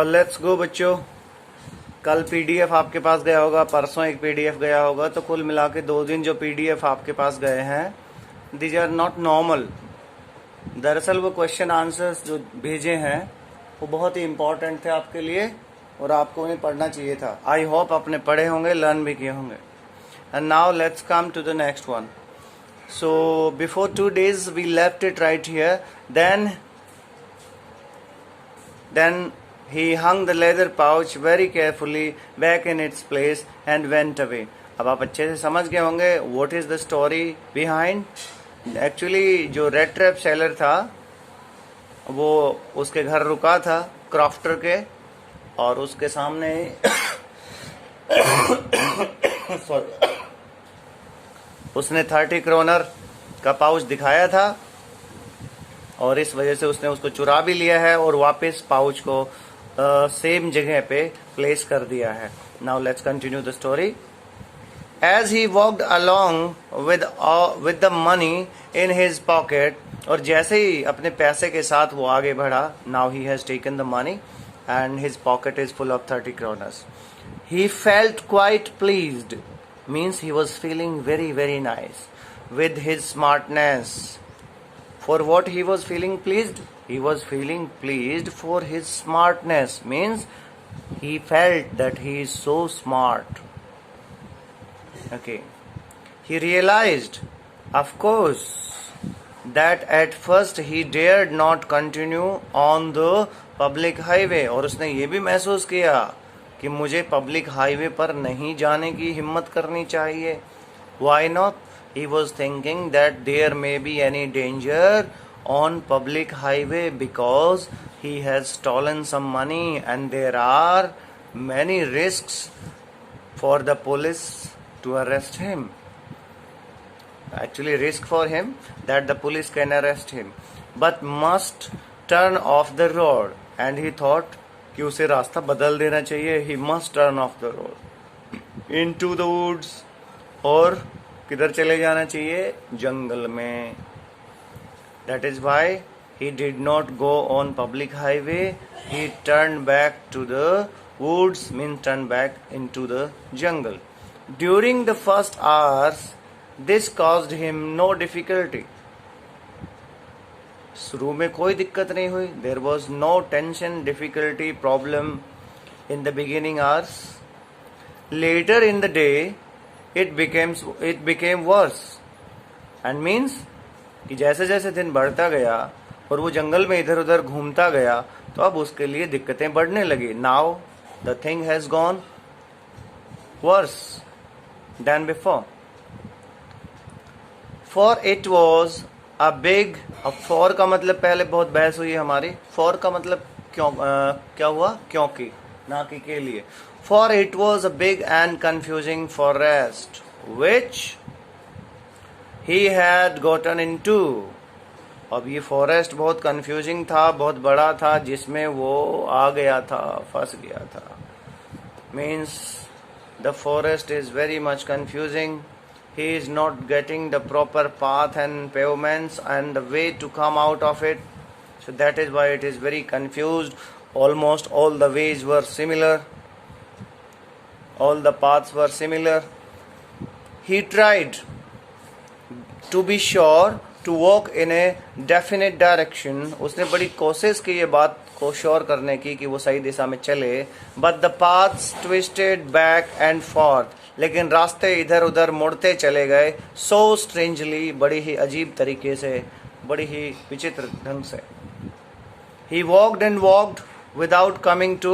Let's go बच्चों। कल PDF आपके पास गया होगा, परसों एक पीडीएफ गया होगा, तो कुल मिला के 2 दिन जो पीडीएफ आपके पास गए हैं, दीज आर नॉट नॉर्मल। दरअसल वो क्वेश्चन आंसर्स जो भेजे हैं वो बहुत ही इंपॉर्टेंट थे आपके लिए और आपको उन्हें पढ़ना चाहिए था। आई होप आपने पढ़े होंगे, लर्न भी किए होंगे। And now let's come to the next one. So before 2 days we left it right here, then he hung the leather pouch very carefully back in its place and went away. अब आप अच्छे से समझ गए होंगे what is the story behind. Actually जो red trap seller था वो उसके घर रुका था क्रॉफ्टर के, और उसके सामने उसने 30 kroner का पाउच दिखाया था और इस वजह से उसने उसको चुरा भी लिया है और वापस पाउच को सेम जगह पे प्लेस कर दिया है। Now let's continue the story. As he walked along with the money in his pocket, और जैसे ही अपने पैसे के साथ वो आगे बढ़ा, now he has taken the money and his pocket is full of 30 kroners. He felt quite pleased, means he was feeling very very nice with his smartness. For what he was feeling pleased? He was feeling pleased for his smartness, means he felt that he is so smart. Okay. He realized, of course, that at first he dared not continue on the public highway. और उसने ये भी महसूस किया कि मुझे public highway पर नहीं जाने की हिम्मत करनी चाहिए. Why not? He was thinking that there may be any danger on public highway because he has stolen some money and there are many risks for the police to arrest him. Actually, risk for him that the police can arrest him, but must turn off the road. And he thought कि उसे रास्ता बदल देना चाहिए. He must turn off the road into the woods. और किधर चले जाना चाहिए? जंगल में. That is why he did not go on public highway. He turned back to the woods, means turned back into the jungle. During the first hours, this caused him no difficulty. शुरू में कोई दिक्कत नहीं हुई. There was no tension, difficulty, problem in the beginning hours. Later in the day, it became worse. And means कि जैसे जैसे दिन बढ़ता गया और वो जंगल में इधर उधर घूमता गया तो अब उसके लिए दिक्कतें बढ़ने लगी. Now the thing has gone worse than before. For it was a big, अब for का मतलब पहले बहुत बहस हुई है हमारी. For का मतलब क्यों, क्या हुआ? क्योंकि, ना कि के लिए. For it was a big and confusing forest which he had gotten into. अब ये फॉरेस्ट बहुत कंफ्यूजिंग था, बहुत बड़ा था, जिसमें वो आ गया था, फंस गया था. Means the forest is very much confusing. He is not getting the proper path and pavements and the way to come out of it. So that is why it is very confused. Almost all the ways were similar. All the paths were similar. He tried to be sure to walk in a definite direction. उसने बड़ी कोशिश की ये बात को sure करने की कि वो सही दिशा में चले. But the paths twisted back and forth. लेकिन रास्ते इधर उधर मुड़ते चले गए. So strangely, बड़ी ही अजीब तरीके से, बड़ी ही विचित्र ढंग से. He walked and walked without coming to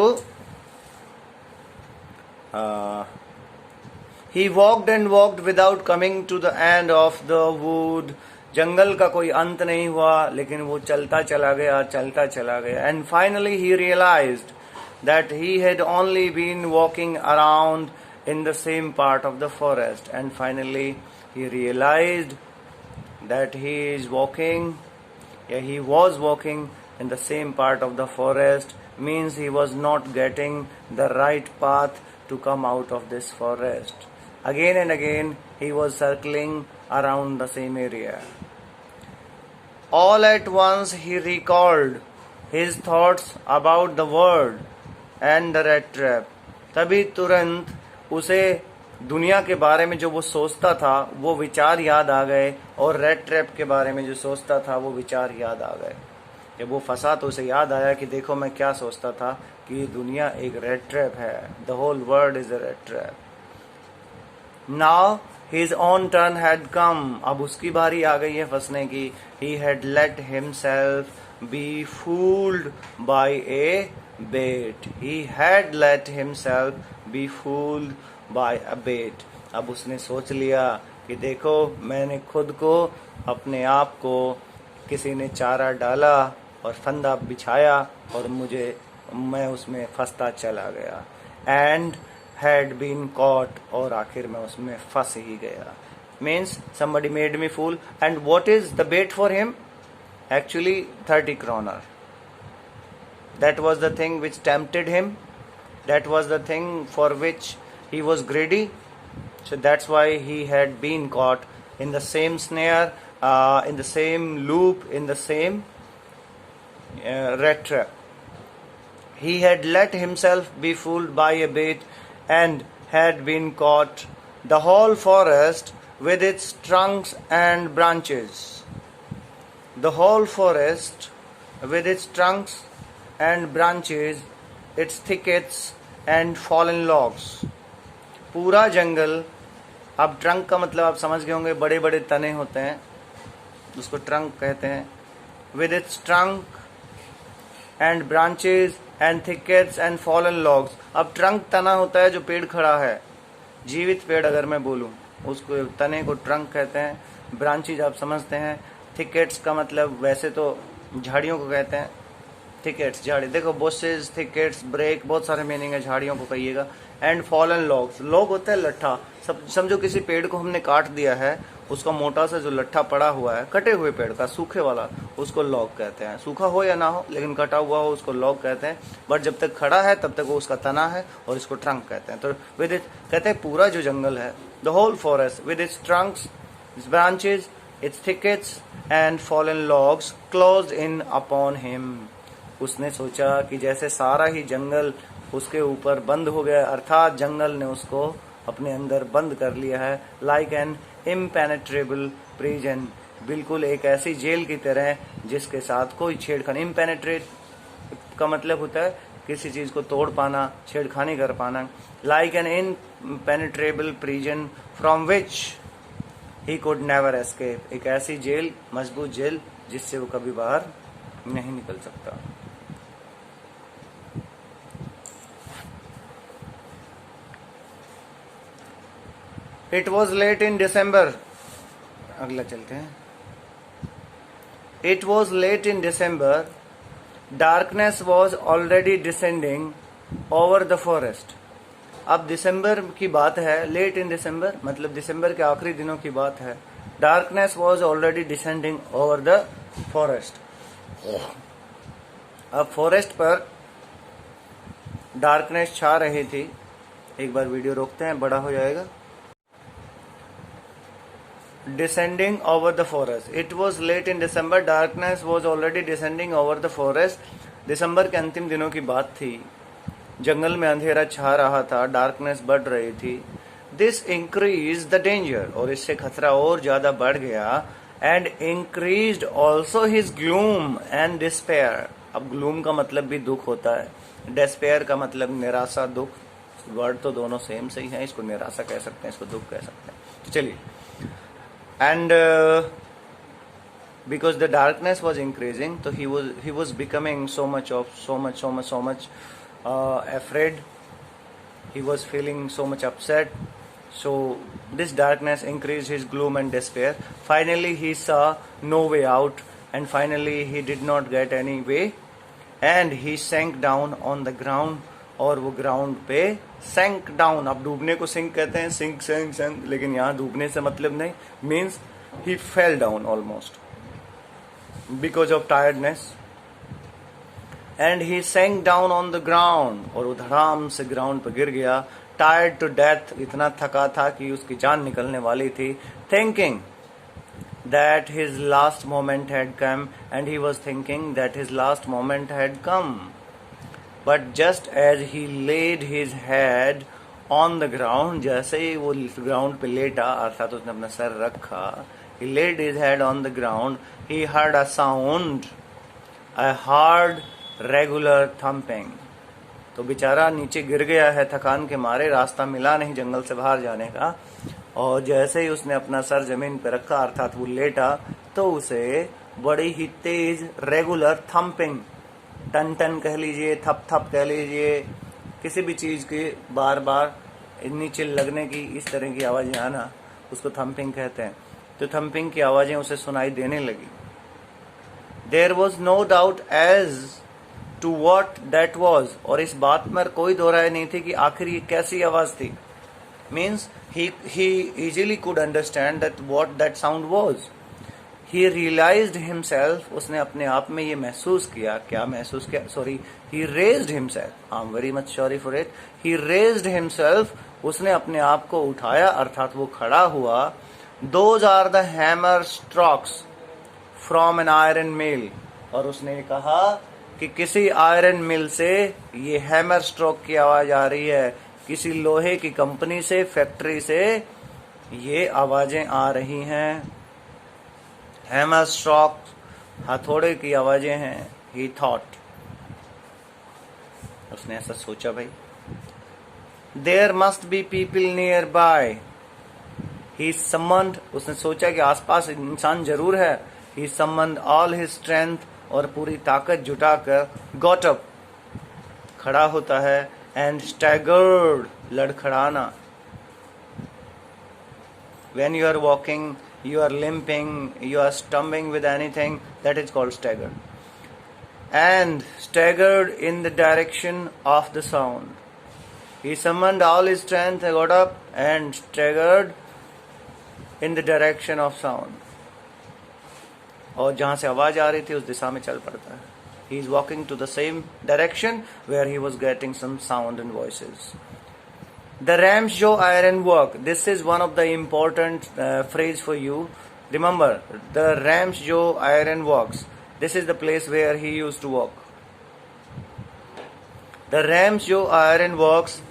He walked and walked without coming to the end of the wood. जंगल का कोई अंत नहीं हुआ, लेकिन वो चलता चला गया, चलता चला गया. And finally he realized that he had only been walking around in the same part of the forest. And finally he realized that he was walking in the same part of the forest means he was not getting the right path to come out of this forest. Again and again he was circling around the same area. All at once he recalled his thoughts about the world and the rat trap. तभी तुरंत उसे दुनिया के बारे में जो वो सोचता था वो विचार याद आ गए, और रेड ट्रैप के बारे में जो सोचता था वो विचार याद आ गए. जब वो फंसा तो उसे याद आया कि देखो मैं क्या सोचता था कि ये दुनिया एक रेड ट्रैप है. The whole world is a rattrap. Now his own turn had come. अब उसकी बारी आ गई है फंसने की. He had let himself be fooled by a bait. He had let himself be fooled by a bait. अब उसने सोच लिया कि देखो मैंने खुद को, अपने आप को किसी ने चारा डाला और फंदा बिछाया और मैं उसमें फंसता चला गया. And had been caught. और आखिर में उसमें फंस ही गया. Means somebody made me fool. And what is the bait for him? Actually 30 kroner. That was the thing which tempted him. That was the thing for which he was greedy. So that's why he had been caught in the same snare, in the same loop, in the same rat trap. He had let himself be fooled by a bait and had been caught. The whole forest with its trunks and branches. The whole forest with its trunks and branches, its thickets and fallen logs. पूरा जंगल. अब trunk का मतलब आप समझ गए होंगे, बड़े बड़े तने होते हैं उसको ट्रंक कहते हैं. With its trunk and branches and thickets and fallen logs. अब ट्रंक तना होता है जो पेड़ खड़ा है, जीवित पेड़ अगर मैं बोलूं उसको तने को ट्रंक कहते हैं. ब्रांचेज आप समझते हैं. थिकेट्स का मतलब वैसे तो झाड़ियों को कहते हैं. थिकेट्स झाड़ी, देखो बुशेज, थिकेट्स, ब्रेक, बहुत सारे मीनिंग है झाड़ियों को कहिएगा. And fallen logs. लॉग होता है लट्ठा. सब समझो किसी पेड़ को हमने काट दिया है, उसका मोटा सा जो लट्ठा पड़ा हुआ है कटे हुए पेड़ का, सूखे वाला, उसको लॉग कहते हैं. सूखा हो या ना हो लेकिन कटा हुआ हो उसको लॉग कहते हैं. बट जब तक खड़ा है तब तक वो उसका तना है और इसको ट्रंक कहते हैं. तो विद इट कहते हैं पूरा जो जंगल है, the whole forest with its trunks, its branches, its thickets and fallen logs closed in upon him. उसने सोचा कि जैसे सारा ही जंगल उसके ऊपर बंद हो गया, अर्थात जंगल ने उसको अपने अंदर बंद कर लिया है. Like an impenetrable prison. बिल्कुल एक ऐसी जेल की तरह जिसके साथ कोई छेड़खानी. इम्पेनेट्रेट का मतलब होता है किसी चीज को तोड़ पाना, छेड़खानी कर पाना. Like an impenetrable prison from which he could never escape. एक ऐसी जेल, मजबूत जेल जिससे वो कभी बाहर नहीं निकल सकता. It was late in December. अगला चलते हैं. It was late in December. Darkness was already descending over the forest. अब दिसंबर की बात है. लेट इन दिसंबर मतलब दिसंबर के आखिरी दिनों की बात है. Darkness was already descending over the forest. अब फॉरेस्ट पर डार्कनेस छा रही थी. एक बार वीडियो रोकते हैं, बड़ा हो जाएगा. Descending over the forest. It was late in December. Darkness was already descending over the forest. दिसंबर के अंतिम दिनों की बात थी. जंगल में अंधेरा छा रहा था, डार्कनेस बढ़ रही थी. This increased the danger. और इससे खतरा और ज्यादा बढ़ गया. And increased also his gloom and despair. अब gloom का मतलब भी दुख होता है. Despair का मतलब निराशा, दुख. वर्ड तो दोनों सेम सही है. इसको निराशा कह सकते हैं, इसको दुख कह सकते हैं. तो चलिए. And because the darkness was increasing, so he was becoming so much afraid. He was feeling so much upset. So this darkness increased his gloom and despair. Finally he saw no way out, and finally he did not get any way, and he sank down on the ground. और वो ground पे सैंक down. अब डूबने को sink कहते हैं, sink सैंक सैंक, लेकिन यहाँ डूबने से मतलब नहीं. Means he fell down almost because of tiredness. And he sank down on the ground, और वो धड़ाम से ग्राउंड पर गिर गया. टायर्ड टू डेथ, इतना थका था कि उसकी जान निकलने वाली थी. Thinking that his last moment had come, and he was thinking that his last moment had come. But just as he laid his head on the ground, जैसे ही वो ग्राउंड पे लेटा, अर्थात उसने अपना सर रखा, he laid his head on the ground, he heard a sound, a hard regular thumping. तो बेचारा नीचे गिर गया है थकान के मारे, रास्ता मिला नहीं जंगल से बाहर जाने का, और जैसे ही उसने अपना सर जमीन पर रखा, अर्थात वो लेटा, तो उसे बड़ी ही तेज रेगुलर थम्पिंग, टन टन कह लीजिए, थप थप कह लीजिए, किसी भी चीज के बार बार नीचे लगने की इस तरह की आवाजें आना, उसको थम्पिंग कहते हैं. तो थम्पिंग की आवाजें उसे सुनाई देने लगी. There was no doubt as to what that was, और इस बात में कोई दो राय नहीं थी कि आखिर ये कैसी आवाज थी. Means he easily could understand that what that sound was. He realized himself, उसने अपने आप में ये महसूस किया, क्या महसूस किया, sorry, he raised himself, I'm very much sorry for it, he raised himself, उसने अपने आप को उठाया, अर्थात वो खड़ा हुआ. Those are the hammer strokes from an iron mill, और उसने कहा कि किसी आयरन मिल से ये हैमर स्ट्रोक की आवाज आ रही है, किसी लोहे की कंपनी से, फैक्ट्री से ये आवाजें आ रही हैं. हैमर स्ट्रोक, हथौड़े की आवाजें हैं. ही थॉट, उसने ऐसा सोचा, भाई there must be people nearby. He summoned, उसने सोचा कि आसपास इंसान जरूर है. He summoned all his strength, और पूरी ताकत जुटाकर गॉट अप, खड़ा होता है. एंड स्टैगर्ड, लड़खड़ाना. When you are walking, you are limping, you are stumbling with anything, that is called staggered. And staggered in the direction of the sound. He summoned all his strength, got up and staggered in the direction of sound. और जहां से आवाज आ रही थी उस दिशा में चल पड़ता है. He is walking to the same direction where he was getting some sound and voices. The Ramshaw Iron Work. This is one of the important phrase for you. Remember, the Ramshaw Iron Works. This is the place where he used to work. The Ramshaw Iron Works,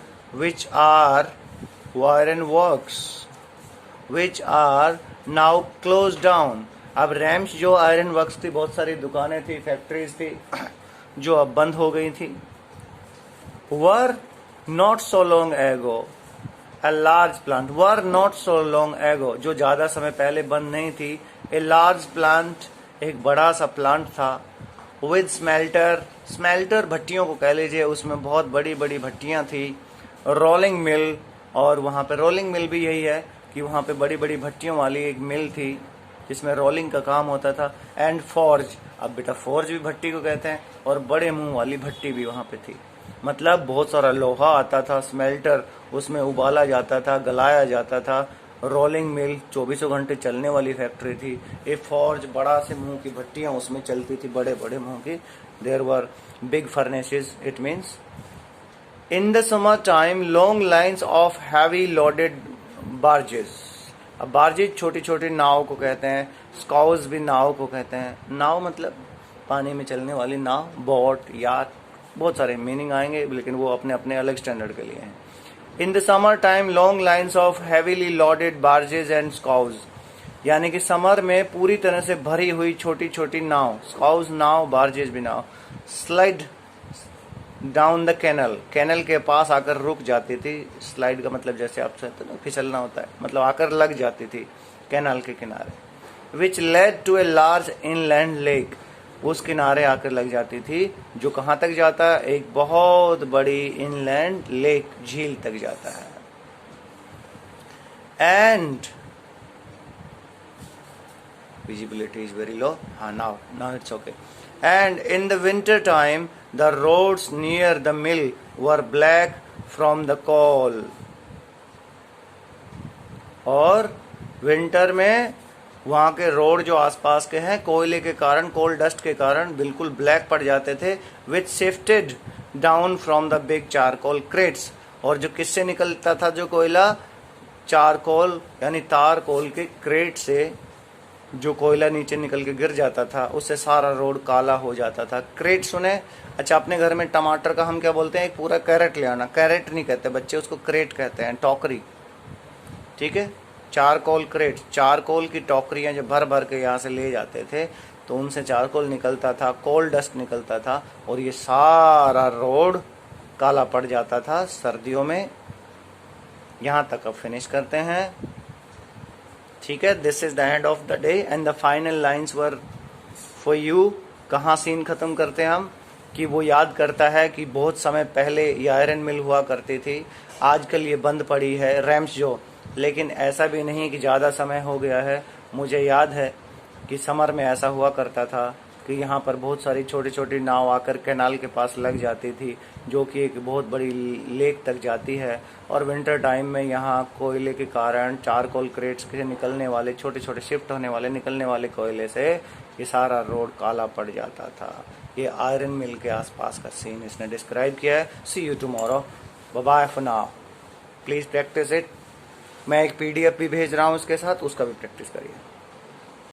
which are now closed down. अब rams जो iron works थी, बहुत सारी दुकानें थी, factories थी, जो अब बंद हो गई थी. Were not so long ago a large plant, were not so long ago, जो ज्यादा समय पहले बंद नहीं थी. ए लार्ज प्लांट, एक बड़ा सा प्लांट था. विद स्मेल्टर, स्मेल्टर भट्टियों को कह लीजिए, उसमें बहुत बड़ी बड़ी भट्टियां थी. रोलिंग मिल, और वहां पे रोलिंग मिल भी यही है कि वहां पे बड़ी बड़ी भट्टियों वाली एक मिल थी जिसमें रोलिंग का काम होता था. एंड फॉर्ज, अब बेटा फॉर्ज भी भट्टी को कहते हैं, और बड़े मुंह वाली भट्टी भी वहां पे थी. मतलब बहुत सारा लोहा आता था. स्मेल्टर, उसमें उबाला जाता था, गलाया जाता था. रोलिंग मिल, 24 घंटे चलने वाली फैक्ट्री थी. ए फॉर्ज, बड़ा से मुंह की भट्टियां उसमें चलती थी, बड़े बड़े मुंह की. There were big furnaces. It means in the summer time long lines of heavy loaded barges. अब बार्जेस छोटी छोटी नाव को कहते हैं. स्काउज भी नाव को कहते हैं. नाव मतलब पानी में चलने वाली नाव, बोट, याट, बहुत सारे मीनिंग आएंगे, लेकिन वो अपने अपने अलग स्टैंडर्ड के लिए हैं. In the summer time long lines of heavily loaded barges and scows, यानी कि समर में पूरी तरह से भरी हुई छोटी छोटी नाव, स्काउज नाव, बार्जेस भी नाव, slide down the canal, canal के पास आकर रुक जाती थी. स्लाइड का मतलब जैसे आप चाहते ना फिसलना होता है, मतलब आकर लग जाती थी कैनल के किनारे. Which led to a large inland lake, उस किनारे आकर लग जाती थी, जो कहाँ तक जाता है, एक बहुत बड़ी इनलैंड लेक, झील तक जाता है. And visibility is very low. Now it's okay. And in the winter time, the roads near the mill were black from the coal. और विंटर में वहाँ के रोड जो आसपास के हैं कोयले के कारण, कोल डस्ट के कारण बिल्कुल ब्लैक पड़ जाते थे, which shifted down from the big charcoal crates. और जो किससे निकलता था जो कोयला, चारकोल यानी तार कोल के क्रेट से जो कोयला नीचे निकल के गिर जाता था, उससे सारा रोड काला हो जाता था। क्रेट सुने? अच्छा, अपने घर में टमाटर का हम क्या बोलते हैं, एक पूरा कैरेट ले आना। कैरेट नहीं कहते बच्चे, उसको क्रेट कहते हैं, टोकरी। ठीक है, चारकोल क्रेट, चारकोल की टोकरियां जब भर भर के यहाँ से ले जाते थे तो उनसे चारकोल निकलता था, कोल डस्ट निकलता था, और ये सारा रोड काला पड़ जाता था सर्दियों में। यहाँ तक अब फिनिश करते हैं। ठीक है, this is the end of the day and the final lines were for you. कहाँ सीन खत्म करते हैं हम, कि वो याद करता है कि बहुत समय पहले ये आयरन मिल हुआ करती थी, आजकल ये बंद पड़ी है, रैम्स जो। लेकिन ऐसा भी नहीं कि ज़्यादा समय हो गया है। मुझे याद है कि समर में ऐसा हुआ करता था कि यहाँ पर बहुत सारी छोटी छोटी नाव आकर कैनाल के पास लग जाती थी, जो कि एक बहुत बड़ी लेक तक जाती है। और विंटर टाइम में यहाँ कोयले के कारण, चारकोल क्रेट्स के निकलने वाले, छोटे छोटे शिफ्ट होने वाले निकलने वाले कोयले से ये सारा रोड काला पड़ जाता था। ये आयरन मिल के आसपास का सीन इसने डिस्क्राइब किया है। See you tomorrow, bye bye for now, please practise it. मैं एक PDF भी भेज रहा हूँ उसके साथ, उसका भी प्रैक्टिस करिए।